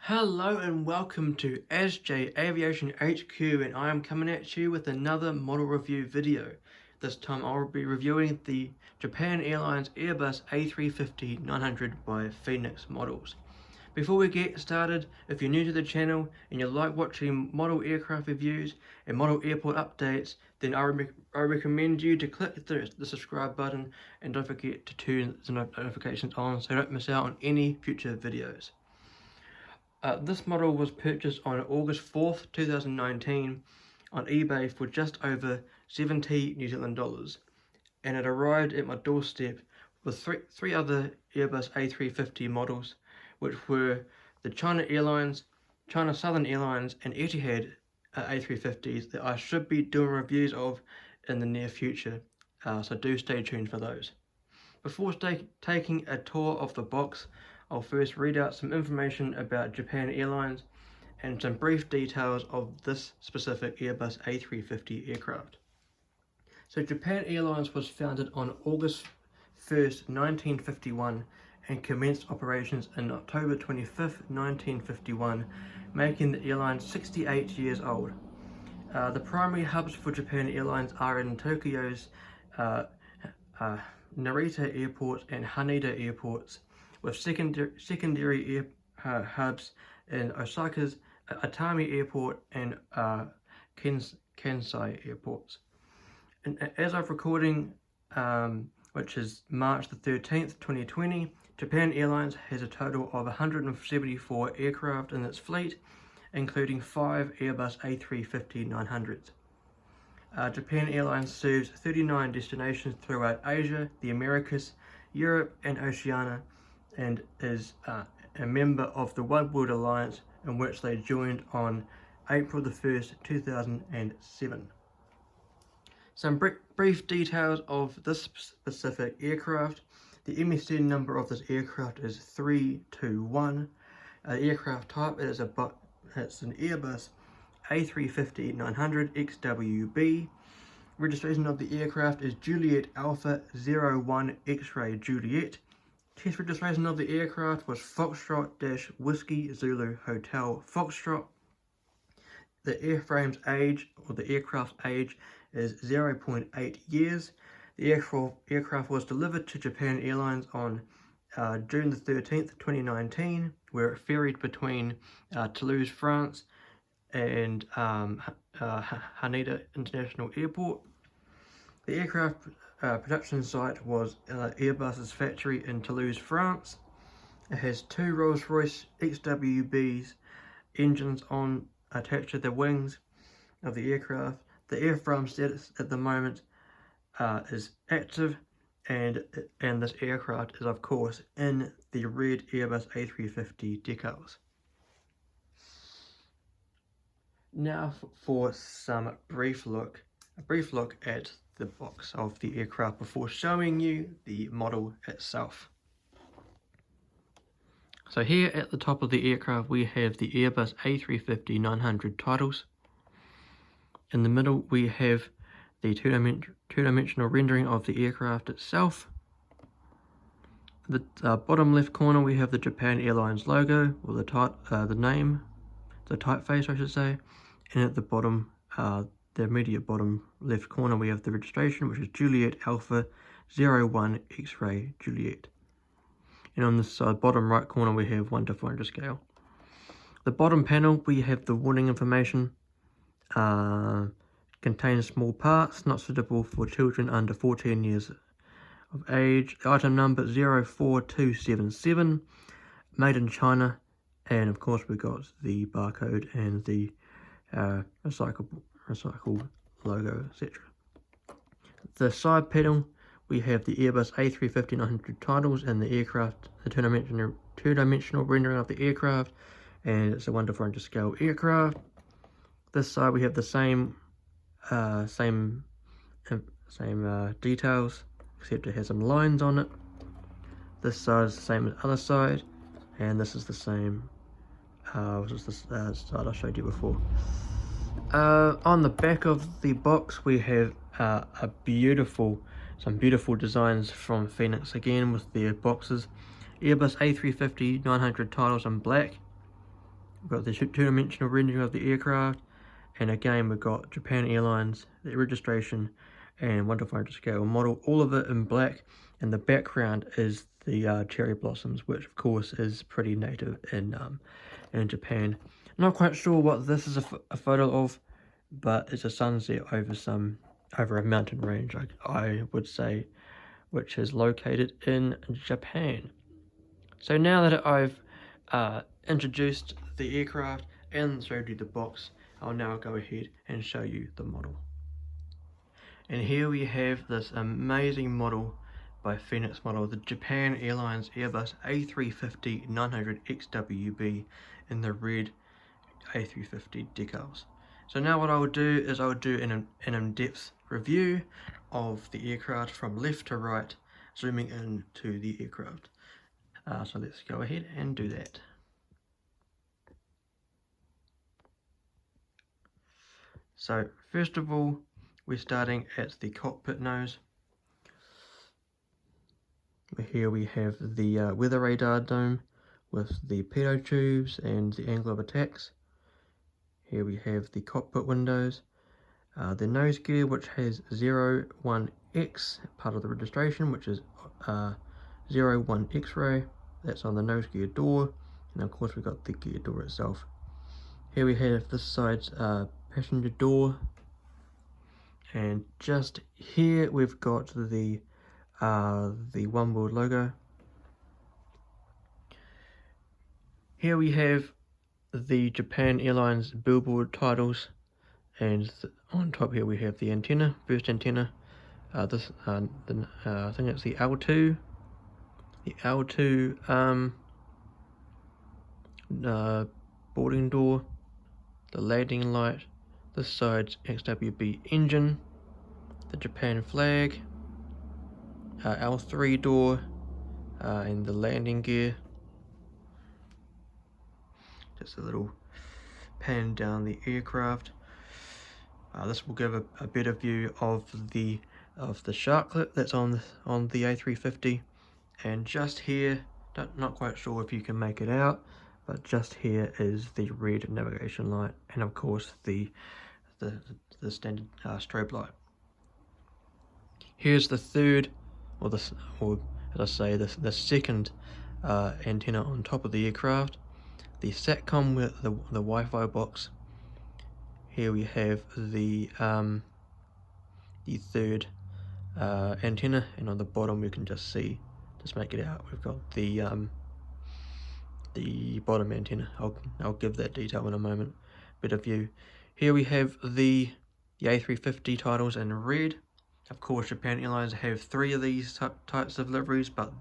Hello and welcome to SJ Aviation HQ, and I am coming at you with another model review video. This time I'll be reviewing the Japan Airlines Airbus A350-900 by Phoenix Models. Before we get started, if you're new to the channel and you like watching model aircraft reviews and model airport updates, then I recommend you to click the subscribe button and don't forget to turn the notifications on so you don't miss out on any future videos. This model was purchased on August 4th, 2019 on eBay for just over 70 New Zealand dollars, and it arrived at my doorstep with three other Airbus A350 models, which were the China Airlines, China Southern Airlines and Etihad A350s that I should be doing reviews of in the near future, so do stay tuned for those. Before taking a tour of the box, I'll first read out some information about Japan Airlines and some brief details of this specific Airbus A350 aircraft. So Japan Airlines was founded on August 1st, 1951 and commenced operations on October 25th, 1951, making the airline 68 years old. The primary hubs for Japan Airlines are in Tokyo's Narita Airport and Haneda airports, with secondary hubs in Osaka's Atami Airport and Kansai airports. And as of recording, which is March the 13th, 2020, Japan Airlines has a total of 174 aircraft in its fleet, including 5 Airbus A350-900s. Japan Airlines serves 39 destinations throughout Asia, the Americas, Europe and Oceania, and is a member of the One World Alliance, in which they joined on April the 1st, 2007. Some brief details of this specific aircraft. The MSN number of this aircraft is 321. Aircraft type it's an Airbus A350-900 XWB. Registration of the aircraft is Juliet Alpha 01 X-Ray Juliet. Test registration of the aircraft was Foxtrot-Whiskey Zulu Hotel Foxtrot. The airframe's age, or the aircraft's age, is 0.8 years. The aircraft was delivered to Japan Airlines on June the 13th, 2019, where it ferried between Toulouse, France and Haneda International Airport. The aircraft production site was Airbus's factory in Toulouse, France. It has 2 Rolls-Royce XWBs engines attached to the wings of the aircraft. The airframe status at the moment is active, and this aircraft is of course in the red Airbus A350 decals. Now for a brief look at the box of the aircraft before showing you the model itself. So here at the top of the aircraft we have the Airbus A350-900 titles. In the middle we have the two-dimensional rendering of the aircraft itself. The bottom left corner we have the Japan Airlines logo, or the name, the typeface I should say, and at the bottom, the immediate bottom left corner we have the registration, which is Juliet Alpha 01 X-Ray Juliet. And on this bottom right corner we have 1 to 400 scale. The bottom panel we have the warning information. Contains small parts not suitable for children under 14 years of age. The item number 04277, made in China, and of course we got the barcode and the recycle logo, etc. The side panel we have the Airbus A350-900 titles and the aircraft, the two-dimensional rendering of the aircraft, and it's a 1 to 400 scale aircraft. This side we have the same details, except it has some lines on it. This side is the same as the other side, and this is the same. Which is the side I showed you before. On the back of the box we have some beautiful designs from Phoenix again with their boxes. Airbus A350-900 titles in black, We've got the two-dimensional rendering of the aircraft, and again we've got Japan Airlines, the registration, and 1:5 to scale model, all of it in black, and the background is the cherry blossoms, which of course is pretty native in Japan. Not quite sure what this is a photo of, but it's a sunset over a mountain range, I would say, which is located in Japan. So now that I've introduced the aircraft and showed you the box, I'll now go ahead and show you the model. And here we have this amazing model by Phoenix Model, the Japan Airlines Airbus A350-900 XWB in the red A350 decals. So now what I will do is I will do an in-depth review of the aircraft from left to right, zooming in to the aircraft. So let's go ahead and do that. So first of all, we're starting at the cockpit nose. Here we have the weather radar dome with the pitot tubes and the angle of attacks. Here we have the cockpit windows, the nose gear, which has 01X, part of the registration, which is 01 X-ray. That's on the nose gear door, and of course we've got the gear door itself. Here we have this side's passenger door, and just here we've got the One World logo. Here we have the Japan Airlines billboard titles, and on top here we have the antenna, first antenna. I think it's the L2. The L2 boarding door, the landing light, this side's XWB engine, the Japan flag, L3 door, and the landing gear. Just a little pan down the aircraft. This will give a better view of the shark clip that's on the A350, and just here, not quite sure if you can make it out, but just here is the red navigation light, and of course the standard strobe light. Here's the third, or as I say, the second antenna on top of the aircraft. The SATCOM with the Wi-Fi box. Here we have the third antenna, and on the bottom we can just make it out. We've got the bottom antenna. I'll give that detail in a moment. Better view. Here we have the A350 titles in red. Of course, Japan Airlines have 3 of these types of liveries, but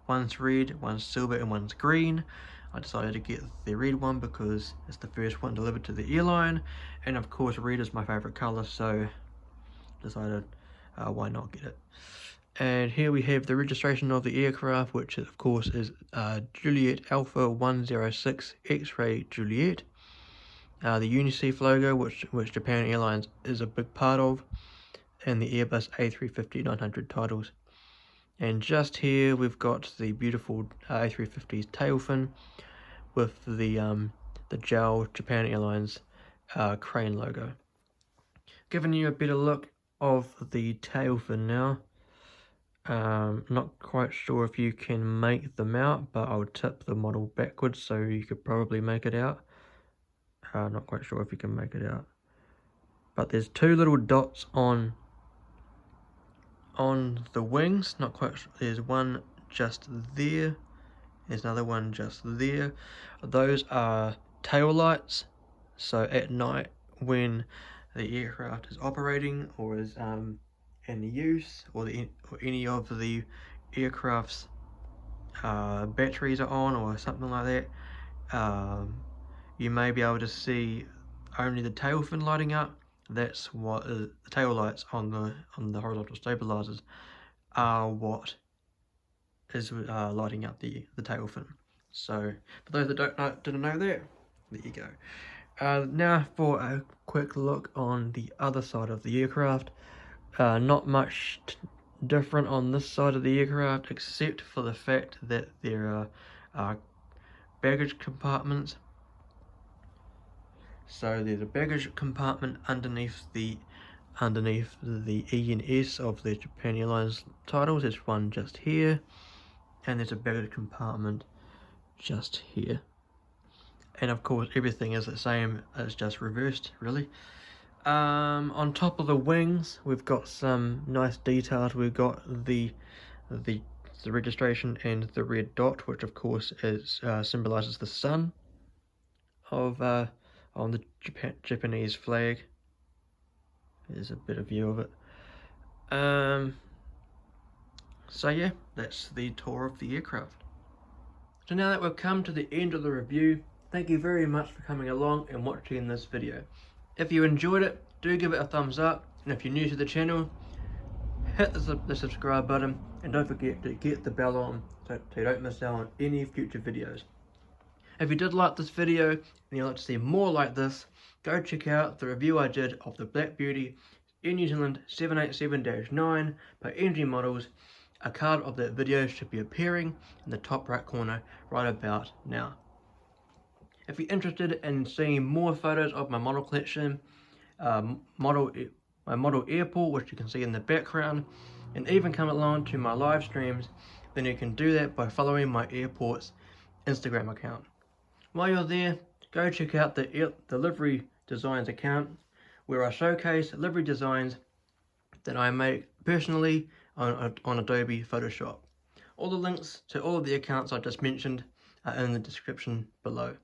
one's red, one's silver, and one's green. I decided to get the red one because it's the first one delivered to the airline, and of course red is my favorite color, so decided why not get it. And here we have the registration of the aircraft, which of course is Juliet Alpha 106 X-ray Juliet. The UNICEF logo, which Japan Airlines is a big part of, and the Airbus A350-900 titles. And just here we've got the beautiful A350's tail fin with the JAL Japan Airlines crane logo. Giving you a better look of the tail fin now. Not quite sure if you can make them out, but I'll tip the model backwards so you could probably make it out. Not quite sure if you can make it out. But there's 2 little dots on the wings, not quite sure. There's one just there, there's another one just there. Those are tail lights, so at night when the aircraft is operating or is in use, or any of the aircraft's batteries are on or something like that, you may be able to see only the tail fin lighting up. That's what the tail lights on the horizontal stabilizers are what is lighting up the tail fin. So for those that didn't know that, there you go. Now for a quick look on the other side of the aircraft. Not much different on this side of the aircraft, except for the fact that there are baggage compartments So there's a baggage compartment underneath the E and S of the Japan Airlines titles. There's one just here, and there's a baggage compartment just here. And of course everything is the same, it's just reversed really. On top of the wings we've got some nice details. We've got the registration and the red dot, which of course is symbolizes the sun of on the Japanese flag. There's a better view of it. So yeah, that's the tour of the aircraft. So now that we've come to the end of the review, thank you very much for coming along and watching this video. If you enjoyed it, do give it a thumbs up, and if you're new to the channel, hit the subscribe button, and don't forget to get the bell on so you don't miss out on any future videos. If you did like this video and you'd like to see more like this, go check out the review I did of the Black Beauty Air New Zealand 787-9 by Energy Models. A card of that video should be appearing in the top right corner right about now. If you're interested in seeing more photos of my model collection, my model airport, which you can see in the background, and even come along to my live streams, then you can do that by following my airport's Instagram account. While you're there, go check out the livery designs account, where I showcase livery designs that I make personally on Adobe Photoshop. All the links to all of the accounts I just mentioned are in the description below.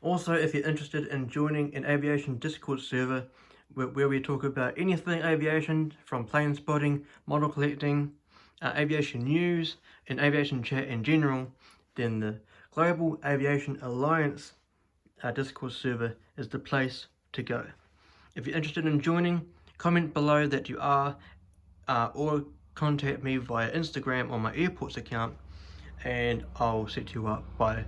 Also, if you're interested in joining an aviation Discord server where we talk about anything aviation, from plane spotting, model collecting, aviation news, and aviation chat in general, then the Global Aviation Alliance Discord server is the place to go. If you're interested in joining, comment below that you are, or contact me via Instagram on my airports account, and I'll set you up by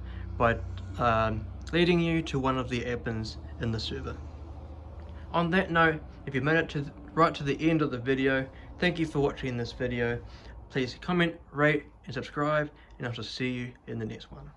leading you to one of the admins in the server. On that note, if you made it right to the end of the video, thank you for watching this video. Please comment, rate, and subscribe, and I shall see you in the next one.